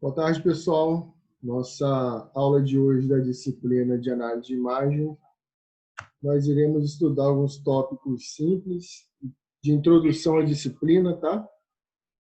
Boa tarde, pessoal. Nossa aula de hoje da disciplina de análise de imagem, nós iremos estudar alguns tópicos simples de introdução à disciplina, tá?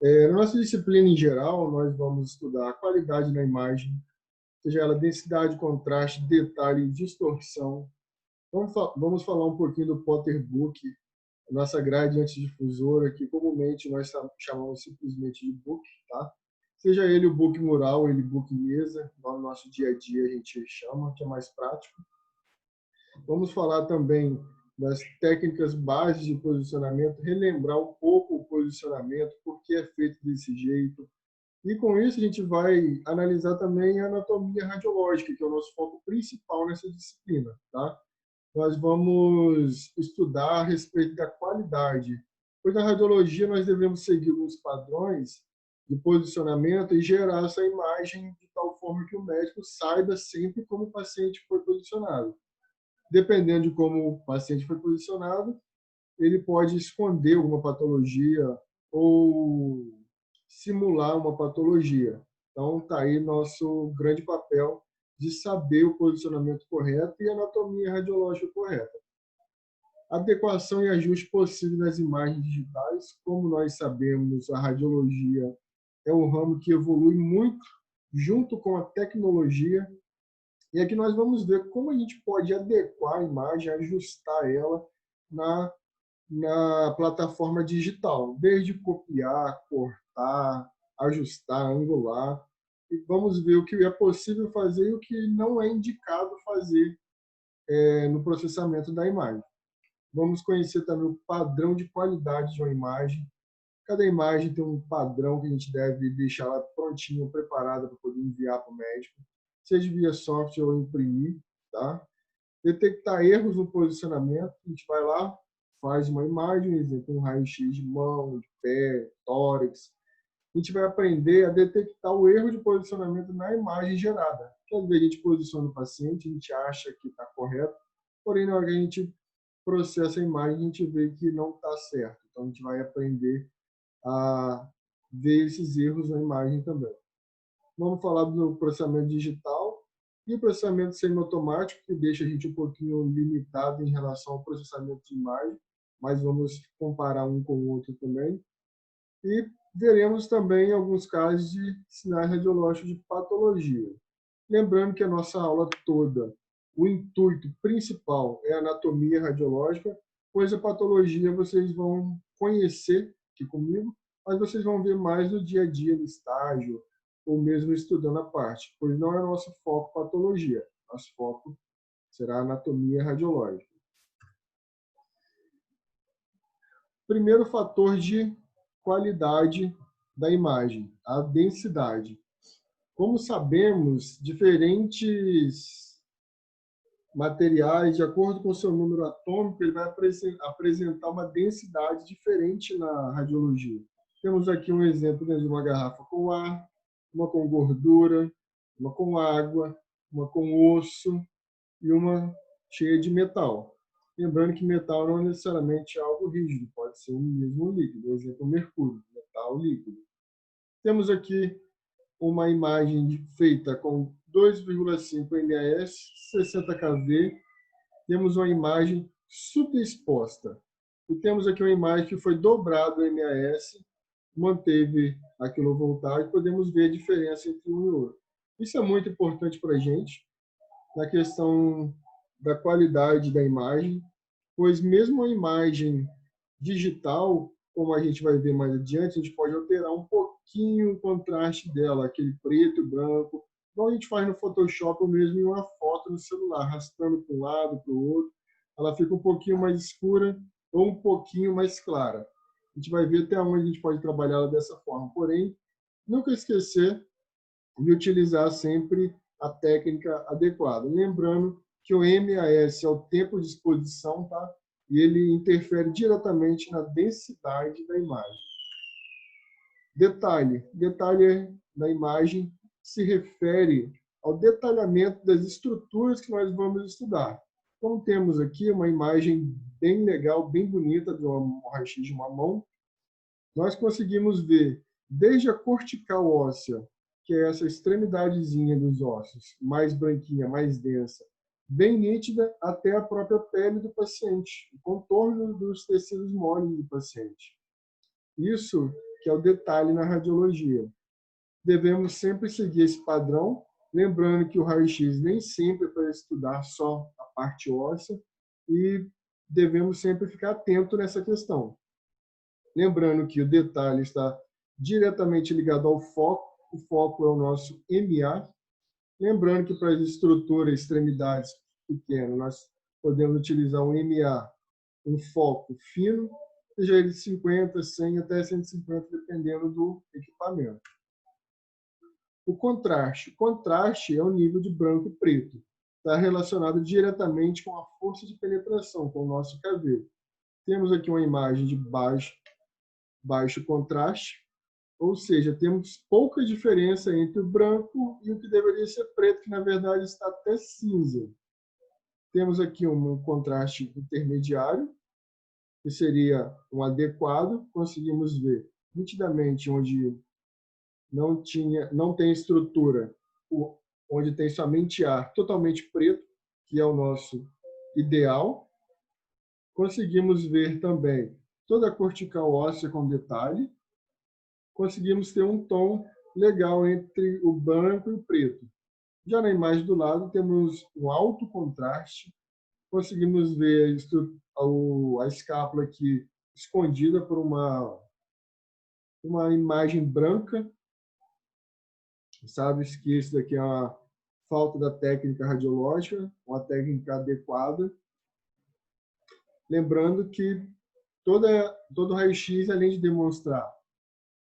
Na nossa disciplina em geral, nós vamos estudar a qualidade da imagem, seja ela densidade, contraste, detalhe e distorção. Vamos falar um pouquinho do Potter Book, a nossa grade antidifusora, que comumente nós chamamos simplesmente de book, tá? Seja ele o book mural, ele book mesa, no nosso dia a dia a gente chama, que é mais prático. Vamos falar também das técnicas bases de posicionamento, relembrar um pouco o posicionamento, por que é feito desse jeito. E com isso a gente vai analisar também a anatomia radiológica, que é o nosso foco principal nessa disciplina, tá? Nós vamos estudar a respeito da qualidade, pois na radiologia nós devemos seguir alguns padrões de posicionamento e gerar essa imagem de tal forma que o médico saiba sempre como o paciente foi posicionado. Dependendo de como o paciente foi posicionado, ele pode esconder alguma patologia ou simular uma patologia. Então, está aí nosso grande papel de saber o posicionamento correto e a anatomia radiológica correta. Adequação e ajuste possível nas imagens digitais. Como nós sabemos, a radiologia é um ramo que evolui muito junto com a tecnologia. E aqui nós vamos ver como a gente pode adequar a imagem, ajustar ela na plataforma digital, desde copiar, cortar, ajustar, angular. E vamos ver o que é possível fazer e o que não é indicado fazer no processamento da imagem. Vamos conhecer também o padrão de qualidade de uma imagem. Cada imagem tem um padrão que a gente deve deixar ela prontinha, preparada para poder enviar para o médico, seja via software ou imprimir, tá? Detectar erros no posicionamento, a gente vai lá, faz uma imagem, exemplo, um raio-x de mão, de pé, tórax. A gente vai aprender a detectar o erro de posicionamento na imagem gerada. Porque às vezes a gente posiciona o paciente, a gente acha que está correto, porém na hora que a gente processa a imagem, a gente vê que não está certo. Então a gente vai aprender a ver esses erros na imagem também. Vamos falar do processamento digital e o processamento semiautomático, que deixa a gente um pouquinho limitado em relação ao processamento de imagem, mas vamos comparar um com o outro também. E veremos também alguns casos de sinais radiológicos de patologia. Lembrando que a nossa aula toda, o intuito principal é a anatomia radiológica, pois a patologia vocês vão conhecer aqui comigo, mas vocês vão ver mais no dia a dia, no estágio, ou mesmo estudando a parte, pois não é nosso foco patologia, nosso foco será a anatomia radiológica. Primeiro fator de qualidade da imagem, a densidade. Como sabemos, diferentes materiais, de acordo com o seu número atômico, ele vai apresentar uma densidade diferente na radiologia. Temos aqui um exemplo de uma garrafa com ar, uma com gordura, uma com água, uma com osso e uma cheia de metal. Lembrando que metal não é necessariamente algo rígido, pode ser mesmo um líquido. Por exemplo, o mercúrio, metal líquido. Temos aqui uma imagem feita com 2,5 MAS, 60 kV. Temos uma imagem subexposta. E temos aqui uma imagem que foi dobrado o MAS, manteve a quilovoltagem, podemos ver a diferença entre um e outro. Isso é muito importante para a gente, na questão da qualidade da imagem, pois mesmo a imagem digital, como a gente vai ver mais adiante, a gente pode alterar um pouquinho o contraste dela, aquele preto e branco, igual a gente faz no Photoshop ou mesmo em uma foto no celular, arrastando para um lado, para o outro. Ela fica um pouquinho mais escura ou um pouquinho mais clara. A gente vai ver até onde a gente pode trabalhar ela dessa forma. Porém, nunca esquecer de utilizar sempre a técnica adequada. Lembrando que o MAS é o tempo de exposição, tá? E ele interfere diretamente na densidade da imagem. Detalhe da imagem se refere ao detalhamento das estruturas que nós vamos estudar. Então, temos aqui uma imagem bem legal, bem bonita de um raio-x de uma mão. Nós conseguimos ver desde a cortical óssea que é essa extremidadezinha dos ossos, mais branquinha, mais densa, bem nítida até a própria pele do paciente, o contorno dos tecidos moles do paciente. Isso que é o detalhe na radiologia. Devemos sempre seguir esse padrão, lembrando que o raio-x nem sempre é para estudar só a parte óssea e devemos sempre ficar atento nessa questão. Lembrando que o detalhe está diretamente ligado ao foco, o foco é o nosso MA. Lembrando que para as estruturas, extremidades pequenas, nós podemos utilizar um MA, um foco fino, seja ele de 50, 100 até 150, dependendo do equipamento. O contraste. O contraste é o nível de branco e preto. Está relacionado diretamente com a força de penetração, com o nosso cabelo. Temos aqui uma imagem de baixo contraste, ou seja, temos pouca diferença entre o branco e o que deveria ser preto, que na verdade está até cinza. Temos aqui um contraste intermediário, que seria um adequado. Conseguimos ver nitidamente onde não tem estrutura, onde tem somente ar, totalmente preto, que é o nosso ideal. Conseguimos ver também toda a cortical óssea com detalhe. Conseguimos ter um tom legal entre o branco e o preto. Já na imagem do lado, temos um alto contraste. Conseguimos ver a escápula aqui escondida por uma imagem branca. Sabe que isso daqui é uma falta da técnica radiológica, uma técnica adequada. Lembrando que todo raio-x, além de demonstrar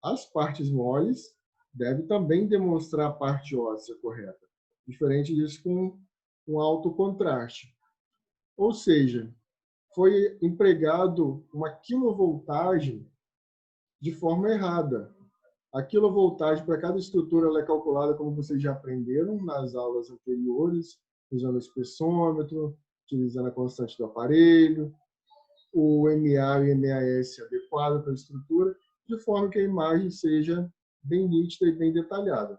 as partes moles, deve também demonstrar a parte óssea correta. Diferente disso com um alto contraste. Ou seja, foi empregado uma quilovoltagem de forma errada. A quilovoltagem para cada estrutura ela é calculada, como vocês já aprenderam nas aulas anteriores, usando o espessômetro, utilizando a constante do aparelho, o MA e o MAS adequado para a estrutura, de forma que a imagem seja bem nítida e bem detalhada.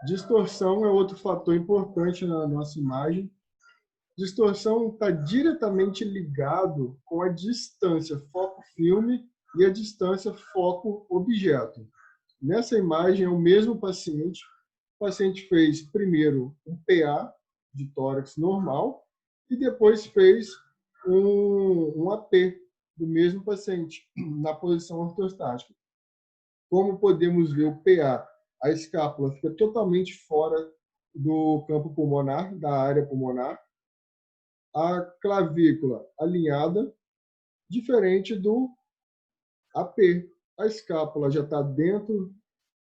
Distorção é outro fator importante na nossa imagem. Distorção está diretamente ligado com a distância foco-filme e a distância foco-objeto. Nessa imagem é o mesmo paciente. O paciente fez primeiro um PA de tórax normal e depois fez um AP do mesmo paciente na posição ortostática. Como podemos ver, o PA, a escápula fica totalmente fora do campo pulmonar, da área pulmonar. A clavícula alinhada, diferente do AP. A escápula já está dentro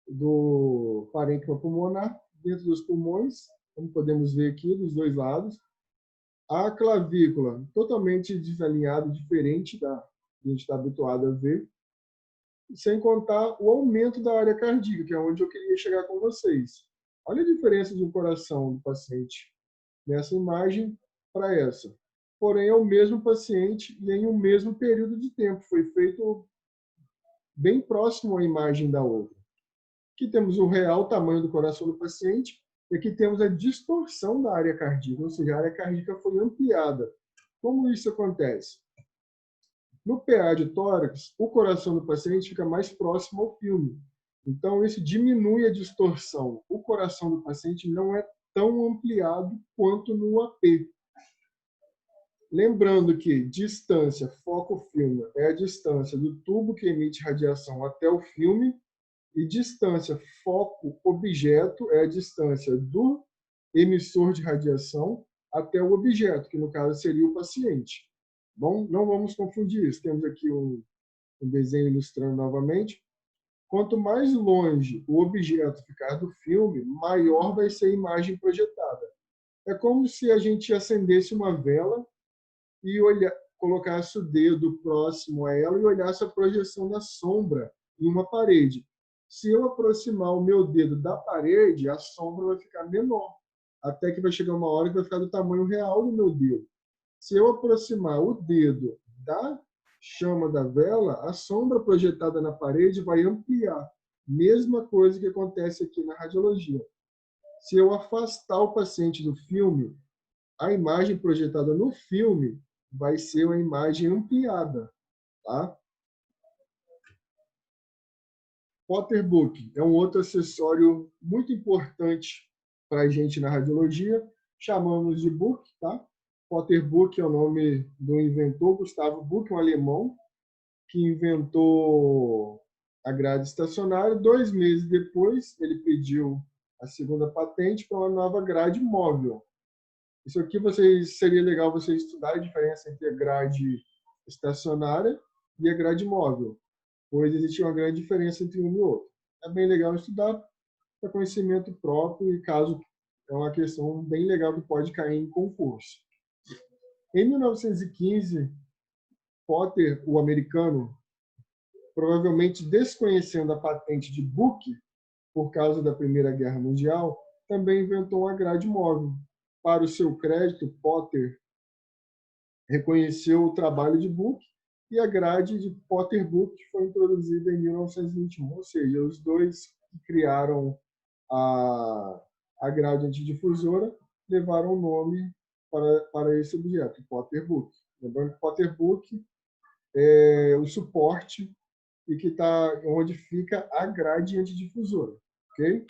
do parênquima pulmonar, dentro dos pulmões, como podemos ver aqui dos dois lados. A clavícula totalmente desalinhada, diferente da que a gente está habituado a ver. Sem contar o aumento da área cardíaca, que é onde eu queria chegar com vocês. Olha a diferença do coração do paciente nessa imagem para essa. Porém, é o mesmo paciente e em um mesmo período de tempo. Foi feito bem próximo à imagem da outra. Aqui temos o real tamanho do coração do paciente e aqui temos a distorção da área cardíaca, ou seja, a área cardíaca foi ampliada. Como isso acontece? No PA de tórax, o coração do paciente fica mais próximo ao filme. Então, isso diminui a distorção. O coração do paciente não é tão ampliado quanto no AP. Lembrando que distância foco-filme é a distância do tubo que emite radiação até o filme e distância foco-objeto é a distância do emissor de radiação até o objeto, que no caso seria o paciente. Bom, não vamos confundir isso. Temos aqui um desenho ilustrando novamente. Quanto mais longe o objeto ficar do filme, maior vai ser a imagem projetada. É como se a gente acendesse uma vela e colocasse o dedo próximo a ela e olhasse a projeção da sombra em uma parede. Se eu aproximar o meu dedo da parede, a sombra vai ficar menor, até que vai chegar uma hora que vai ficar do tamanho real do meu dedo. Se eu aproximar o dedo da chama da vela, a sombra projetada na parede vai ampliar. Mesma coisa que acontece aqui na radiologia. Se eu afastar o paciente do filme, a imagem projetada no filme vai ser uma imagem ampliada, tá? Potterbook é um outro acessório muito importante para a gente na radiologia. Chamamos de book, tá? Potterbook é o nome do inventor, Gustavo Book, um alemão, que inventou a grade estacionária. 2 meses depois, ele pediu a segunda patente para uma nova grade móvel. Isso aqui seria legal vocês estudar a diferença entre a grade estacionária e a grade móvel, pois existe uma grande diferença entre um e outro. É bem legal estudar para conhecimento próprio e caso é uma questão bem legal que pode cair em concurso. Em 1915, Potter, o americano, provavelmente desconhecendo a patente de Book por causa da Primeira Guerra Mundial, também inventou uma grade móvel. Para o seu crédito, Potter reconheceu o trabalho de Book e a grade de Potterbook foi introduzida em 1921, ou seja, os dois que criaram a grade antidifusora levaram o nome para esse objeto, Potterbook. Lembrando que Potterbook é o suporte e que está onde fica a grade antidifusora, ok?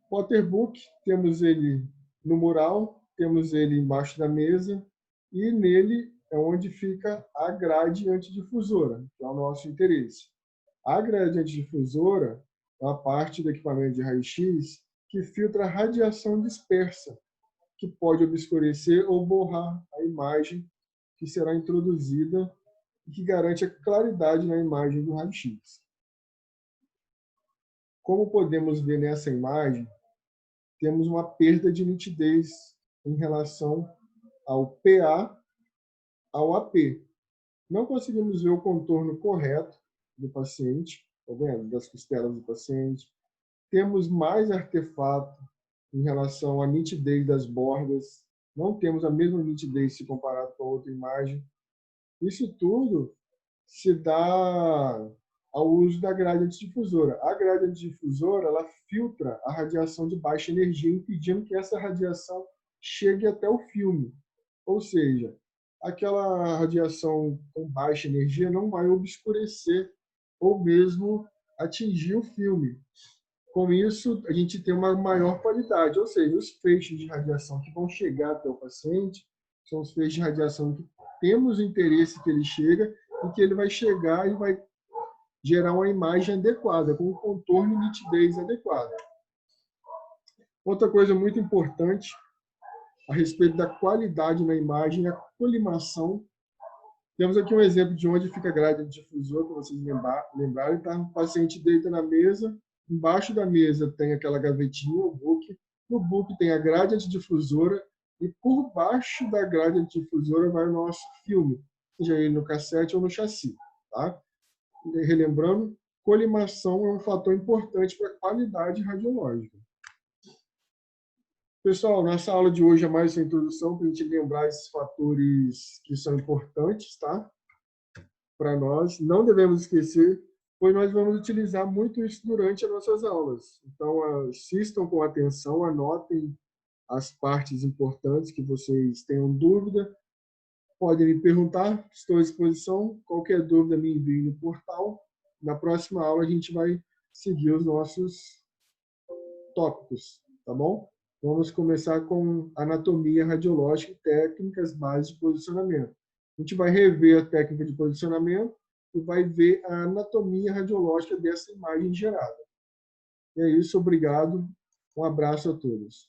Potterbook, temos ele no mural, temos ele embaixo da mesa e nele é onde fica a grade antidifusora, que é o nosso interesse. A grade antidifusora é uma parte do equipamento de raio-x que filtra a radiação dispersa, que pode obscurecer ou borrar a imagem que será introduzida e que garante a claridade na imagem do raio-x. Como podemos ver nessa imagem, temos uma perda de nitidez em relação ao PA ao AP. Não conseguimos ver o contorno correto do paciente, tá vendo? Das costelas do paciente. Temos mais artefato em relação à nitidez das bordas. Não temos a mesma nitidez se comparado com a outra imagem. Isso tudo se dá ao uso da grade antidifusora. A grade antidifusora, ela filtra a radiação de baixa energia, impedindo que essa radiação chegue até o filme. Ou seja, aquela radiação com baixa energia não vai obscurecer ou mesmo atingir o filme. Com isso, a gente tem uma maior qualidade, ou seja, os feixes de radiação que vão chegar até o paciente são os feixes de radiação que temos o interesse que ele chega e que ele vai chegar e vai gerar uma imagem adequada, com um contorno e nitidez adequada. Outra coisa muito importante a respeito da qualidade na imagem é a colimação. Temos aqui um exemplo de onde fica a grade difusor, para vocês lembrarem. Tá? O paciente deita na mesa, embaixo da mesa tem aquela gavetinha, o book. No book tem a grade antidifusora e por baixo da grade antidifusora vai o nosso filme, seja ele no cassete ou no chassi. Tá? Relembrando, colimação é um fator importante para a qualidade radiológica. Pessoal, nossa aula de hoje é mais uma introdução para a gente lembrar esses fatores que são importantes, tá? Para nós. Não devemos esquecer, pois nós vamos utilizar muito isso durante as nossas aulas. Então, assistam com atenção, anotem as partes importantes que vocês tenham dúvida. Podem me perguntar, estou à disposição. Qualquer dúvida, me envie no portal. Na próxima aula, a gente vai seguir os nossos tópicos, tá bom? Vamos começar com anatomia radiológica e técnicas básicas de posicionamento. A gente vai rever a técnica de posicionamento e vai ver a anatomia radiológica dessa imagem gerada. E é isso, obrigado. Um abraço a todos.